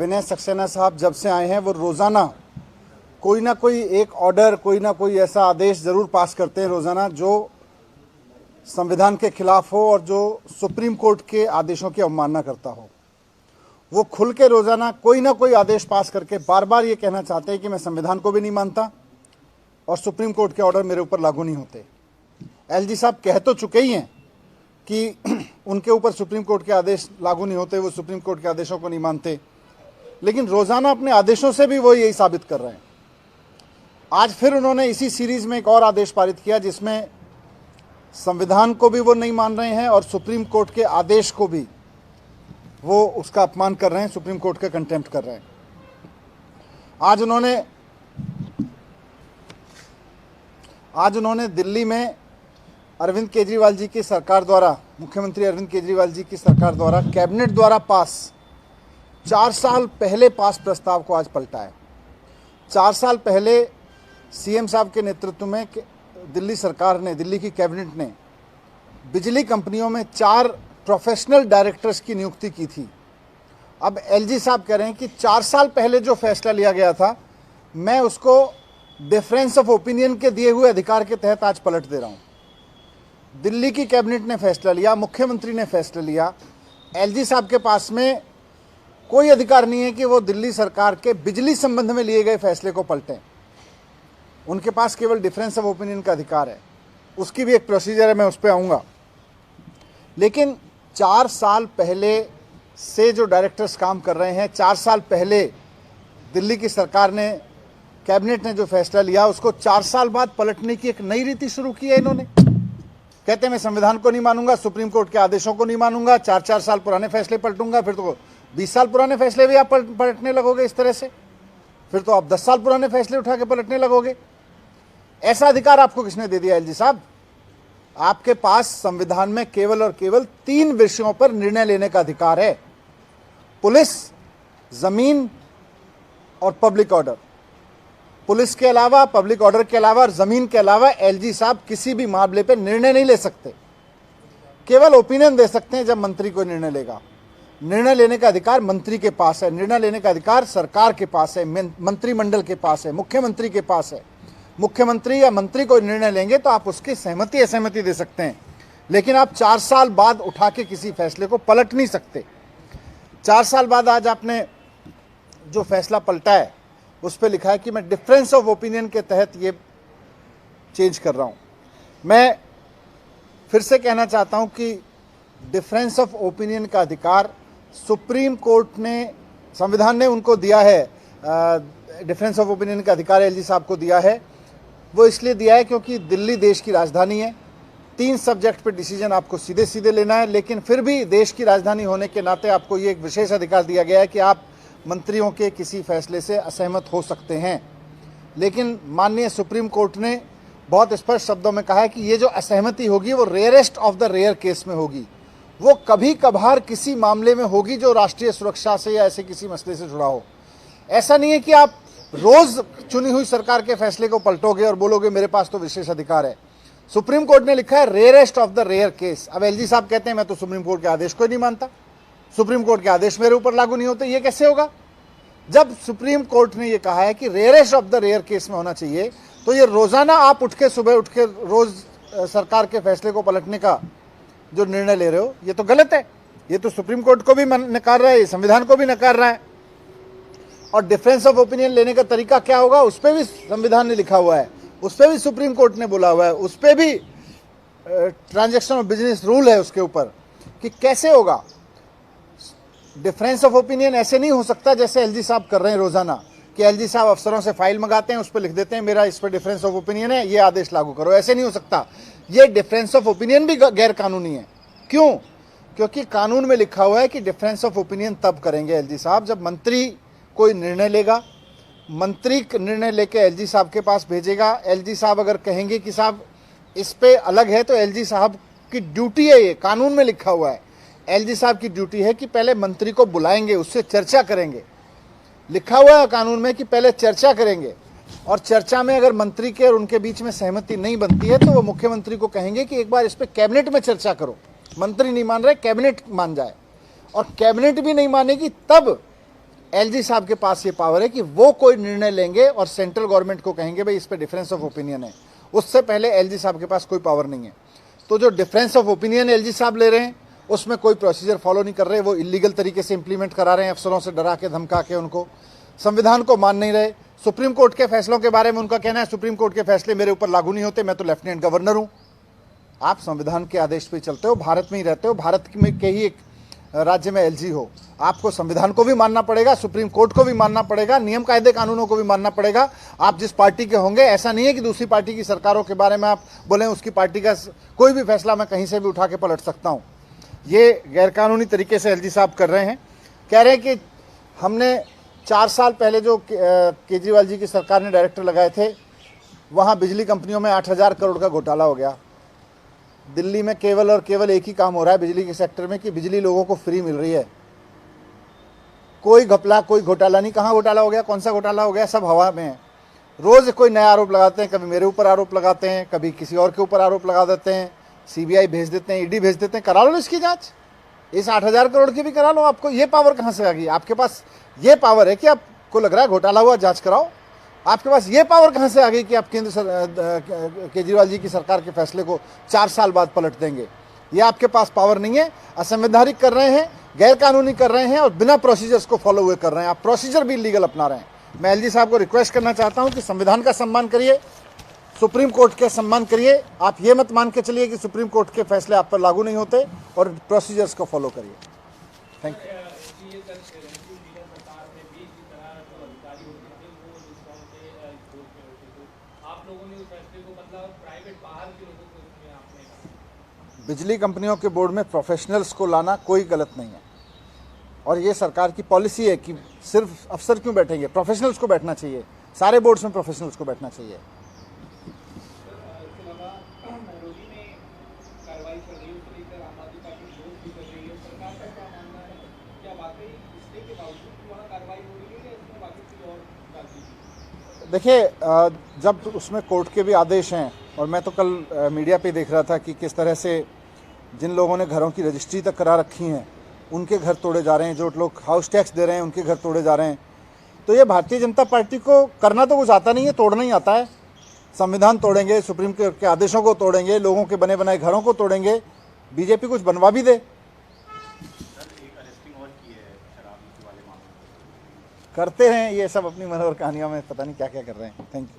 विनय सक्सेना साहब जब से आए हैं वो रोज़ाना कोई ना कोई एक ऑर्डर, कोई ना कोई ऐसा आदेश ज़रूर पास करते हैं रोज़ाना जो संविधान के खिलाफ हो और जो सुप्रीम कोर्ट के आदेशों की अवमानना करता हो। वो खुल के रोज़ाना कोई ना कोई आदेश पास करके बार बार ये कहना चाहते हैं कि मैं संविधान को भी नहीं मानता और सुप्रीम कोर्ट के ऑर्डर मेरे ऊपर लागू नहीं होते। एलजी साहब कह तो चुके ही हैं कि उनके ऊपर सुप्रीम कोर्ट के आदेश लागू नहीं होते, वो सुप्रीम कोर्ट के आदेशों को नहीं मानते, लेकिन रोज़ाना अपने आदेशों से भी वो यही साबित कर रहे हैं। आज फिर उन्होंने इसी सीरीज में एक और आदेश पारित किया जिसमें संविधान को भी वो नहीं मान रहे हैं और सुप्रीम कोर्ट के आदेश को भी वो उसका अपमान कर रहे हैं, सुप्रीम कोर्ट का कंटेम्प्ट कर रहे हैं। आज उन्होंने दिल्ली में अरविंद केजरीवाल जी की सरकार द्वारा, मुख्यमंत्री अरविंद केजरीवाल जी की सरकार द्वारा कैबिनेट द्वारा पास 4 साल पहले पास प्रस्ताव को आज पलटा है। 4 साल पहले सीएम साहब के नेतृत्व में दिल्ली सरकार ने, दिल्ली की कैबिनेट ने बिजली कंपनियों में 4 प्रोफेशनल डायरेक्टर्स की नियुक्ति की थी। अब एलजी साहब कह रहे हैं कि 4 साल पहले जो फैसला लिया गया था मैं उसको डिफरेंस ऑफ ओपिनियन के दिए हुए अधिकार के तहत आज पलट दे रहा हूं। दिल्ली की कैबिनेट ने फैसला लिया, मुख्यमंत्री ने फैसला लिया, एलजी साहब के पास में कोई अधिकार नहीं है कि वो दिल्ली सरकार के बिजली संबंध में लिए गए फैसले को पलटें। उनके पास केवल डिफरेंस ऑफ ओपिनियन का अधिकार है। उसकी भी एक प्रोसीजर है, मैं उस पर आऊँगा। लेकिन 4 साल पहले से जो डायरेक्टर्स काम कर रहे हैं, 4 साल पहले दिल्ली की सरकार ने, कैबिनेट ने जो फैसला लिया उसको 4 साल बाद पलटने की एक नई रीति शुरू की है इन्होंने। कहते हैं मैं संविधान को नहीं मानूंगा, सुप्रीम कोर्ट के आदेशों को नहीं मानूंगा, 4-4 साल पुराने फैसले पलटूंगा, फिर तो 20 साल पुराने फैसले भी आप पलटने लगोगे इस तरह से, फिर तो आप 10 साल पुराने फैसले उठा के पलटने लगोगे। ऐसा अधिकार आपको किसने दे दिया एलजी साहब? आपके पास संविधान में केवल और केवल 3 विषयों पर निर्णय लेने का अधिकार है, पुलिस, जमीन और पब्लिक ऑर्डर। पुलिस के अलावा, पब्लिक ऑर्डर के अलावा और जमीन के अलावा एलजी साहब किसी भी मामले पर निर्णय नहीं ले सकते। केवल ओपिनियन दे सकते हैं जब मंत्री कोई निर्णय लेगा। निर्णय लेने का अधिकार मंत्री के पास है, निर्णय लेने का अधिकार सरकार के पास है, मंत्रिमंडल के पास है, मुख्यमंत्री के पास है। मुख्यमंत्री या मंत्री कोई निर्णय लेंगे तो आप उसकी सहमति असहमति दे सकते हैं, लेकिन आप 4 साल बाद उठा के किसी फैसले को पलट नहीं सकते। 4 साल बाद आज आपने जो फैसला पलटा है उस पर लिखा है कि मैं डिफरेंस ऑफ ओपिनियन के तहत ये चेंज कर रहा हूं। मैं फिर से कहना चाहता हूं कि डिफरेंस ऑफ ओपिनियन का अधिकार सुप्रीम कोर्ट ने, संविधान ने उनको दिया है। डिफरेंस ऑफ ओपिनियन का अधिकार एलजी साहब को दिया है। वो इसलिए दिया है क्योंकि दिल्ली देश की राजधानी है। 3 सब्जेक्ट पे डिसीजन आपको सीधे सीधे लेना है, लेकिन फिर भी देश की राजधानी होने के नाते आपको ये एक विशेष अधिकार दिया गया है कि आप मंत्रियों के किसी फैसले से असहमत हो सकते हैं। लेकिन माननीय सुप्रीम कोर्ट ने बहुत स्पष्ट शब्दों में कहा है कि ये जो असहमति होगी वो rarest of the rare case में होगी। वो कभी कभार किसी मामले में होगी जो राष्ट्रीय सुरक्षा से या ऐसे किसी मसले से जुड़ा हो। ऐसा नहीं है कि आप रोज चुनी हुई सरकार के फैसले को पलटोगे और बोलोगे मेरे पास तो विशेष अधिकार है। सुप्रीम कोर्ट ने लिखा है rarest of the rare case. अब एलजी साहब कहते हैं मैं तो सुप्रीम कोर्ट के आदेश को ही नहीं मानता, सुप्रीम कोर्ट के आदेश मेरे ऊपर लागू नहीं होते। ये कैसे होगा? जब सुप्रीम कोर्ट ने ये कहा है कि rarest of the rare case में होना चाहिए, तो ये रोजाना आप सुबह उठ के रोज सरकार के फैसले को पलटने का जो निर्णय ले रहे हो, ये तो गलत है। ये तो सुप्रीम कोर्ट को भी नकार रहा है, संविधान को भी नकार रहा है। और डिफरेंस ऑफ ओपिनियन लेने का तरीका क्या होगा उस पर भी संविधान ने लिखा हुआ है, उस पर भी सुप्रीम कोर्ट ने बोला हुआ है, उस पर भी ट्रांजैक्शन ऑफ बिजनेस रूल है उसके ऊपर कि कैसे होगा। डिफरेंस ऑफ ओपिनियन ऐसे नहीं हो सकता जैसे एलजी साहब कर रहे हैं रोजाना, कि एलजी साहब अफसरों से फाइल मंगाते हैं, उस पर लिख देते हैं मेरा इस पर डिफरेंस ऑफ ओपिनियन है, ये आदेश लागू करो। ऐसे नहीं हो सकता। ये डिफरेंस ऑफ ओपिनियन भी गैर कानूनी है। क्यों? क्योंकि कानून में लिखा हुआ है कि डिफरेंस ऑफ ओपिनियन तब करेंगे एलजी साहब जब मंत्री कोई निर्णय लेगा, मंत्री निर्णय लेके एलजी साहब के पास भेजेगा। एलजी साहब अगर कहेंगे कि साहब इस पे अलग है, तो एलजी साहब की ड्यूटी है, ये कानून में लिखा हुआ है। एलजी साहब की ड्यूटी है कि पहले मंत्री को बुलाएंगे, उससे चर्चा करेंगे। लिखा हुआ है कानून में कि पहले चर्चा करेंगे, और चर्चा में अगर मंत्री के और उनके बीच में सहमति नहीं बनती है तो वो मुख्यमंत्री को कहेंगे कि एक बार इस पर कैबिनेट में चर्चा करो। मंत्री नहीं मान रहे, कैबिनेट मान जाए, और कैबिनेट भी नहीं मानेगी तब एलजी साहब के पास ये पावर है कि वो कोई निर्णय लेंगे और सेंट्रल गवर्नमेंट को कहेंगे भाई इस पे डिफरेंस ऑफ ओपिनियन है। उससे पहले एलजी साहब के पास कोई पावर नहीं है। तो जो डिफरेंस ऑफ ओपिनियन एलजी साहब ले रहे हैं उसमें कोई प्रोसीजर फॉलो नहीं कर रहे, वो इलीगल तरीके से इंप्लीमेंट करा रहे हैं, अफसरों से डरा के धमका के उनको, संविधान को मान नहीं रहे। सुप्रीम कोर्ट के फैसलों के बारे में उनका कहना है सुप्रीम कोर्ट के फैसले मेरे ऊपर लागू नहीं होते, मैं तो लेफ्टिनेंट गवर्नर हूं। आप संविधान के आदेश पे चलते हो, भारत में ही रहते हो, भारत में के ही एक राज्य में एलजी हो, आपको संविधान को भी मानना पड़ेगा, सुप्रीम कोर्ट को भी मानना पड़ेगा, नियम कायदे कानूनों को भी मानना पड़ेगा। आप जिस पार्टी के होंगे, ऐसा नहीं है कि दूसरी पार्टी की सरकारों के बारे में आप बोलें उसकी पार्टी का कोई भी फैसला मैं कहीं से भी उठा के पलट सकता हूं। ये गैरकानूनी तरीके से एलजी साहब कर रहे हैं। कह रहे हैं कि हमने 4 साल पहले जो केजरीवाल जी की सरकार ने डायरेक्टर लगाए थे, वहाँ बिजली कंपनियों में 8,000 करोड़ का घोटाला हो गया। दिल्ली में केवल और केवल एक ही काम हो रहा है बिजली के सेक्टर में कि बिजली लोगों को फ्री मिल रही है। कोई घपला, कोई घोटाला नहीं। कहाँ घोटाला हो गया, कौन सा घोटाला हो गया, सब हवा में है। रोज़ कोई नया आरोप लगाते हैं, कभी मेरे ऊपर आरोप लगाते हैं, कभी किसी और के ऊपर आरोप लगा देते हैं, सीबीआई भेज देते हैं, ईडी भेज देते हैं। करा लो इसकी जांच, इस 8,000 करोड़ की भी करा लो। आपको ये पावर कहाँ से आ गई? आपके पास ये पावर है कि आपको लग रहा है घोटाला हुआ, जांच कराओ। आपके पास ये पावर कहाँ से आ गई कि आप केजरीवाल जी की सरकार के फैसले को 4 साल बाद पलट देंगे? ये आपके पास पावर नहीं है। असंवैधानिक कर रहे हैं, गैर कानूनी कर रहे हैं और बिना प्रोसीजर्स को फॉलो हुए कर रहे हैं। आप प्रोसीजर भी इलीगल अपना रहे हैं। मैं एलजी साहब को रिक्वेस्ट करना चाहता हूं कि संविधान का सम्मान करिए, सुप्रीम कोर्ट के सम्मान करिए। आप ये मत मान के चलिए कि सुप्रीम कोर्ट के फैसले आप पर लागू नहीं होते, और प्रोसीजर्स को फॉलो करिए। Thank you. बिजली कंपनियों के बोर्ड में प्रोफेशनल्स को लाना कोई गलत नहीं है, और ये सरकार की पॉलिसी है कि सिर्फ अफसर क्यों बैठेंगे, प्रोफेशनल्स को बैठना चाहिए। सारे बोर्ड्स में प्रोफेशनल्स को बैठना चाहिए। देखिए, जब उसमें कोर्ट के भी आदेश हैं, और मैं तो कल मीडिया पे देख रहा था कि किस तरह से जिन लोगों ने घरों की रजिस्ट्री तक करा रखी हैं उनके घर तोड़े जा रहे हैं, जो लोग हाउस टैक्स दे रहे हैं उनके घर तोड़े जा रहे हैं। तो ये भारतीय जनता पार्टी को करना तो कुछ आता नहीं है, तोड़ना ही आता है। संविधान तोड़ेंगे, सुप्रीम कोर्ट के आदेशों को तोड़ेंगे, लोगों के बने बनाए घरों को तोड़ेंगे। बीजेपी कुछ बनवा भी दे, करते हैं ये सब अपनी मनोहर कहानियों में, पता नहीं क्या क्या कर रहे हैं। Thank you.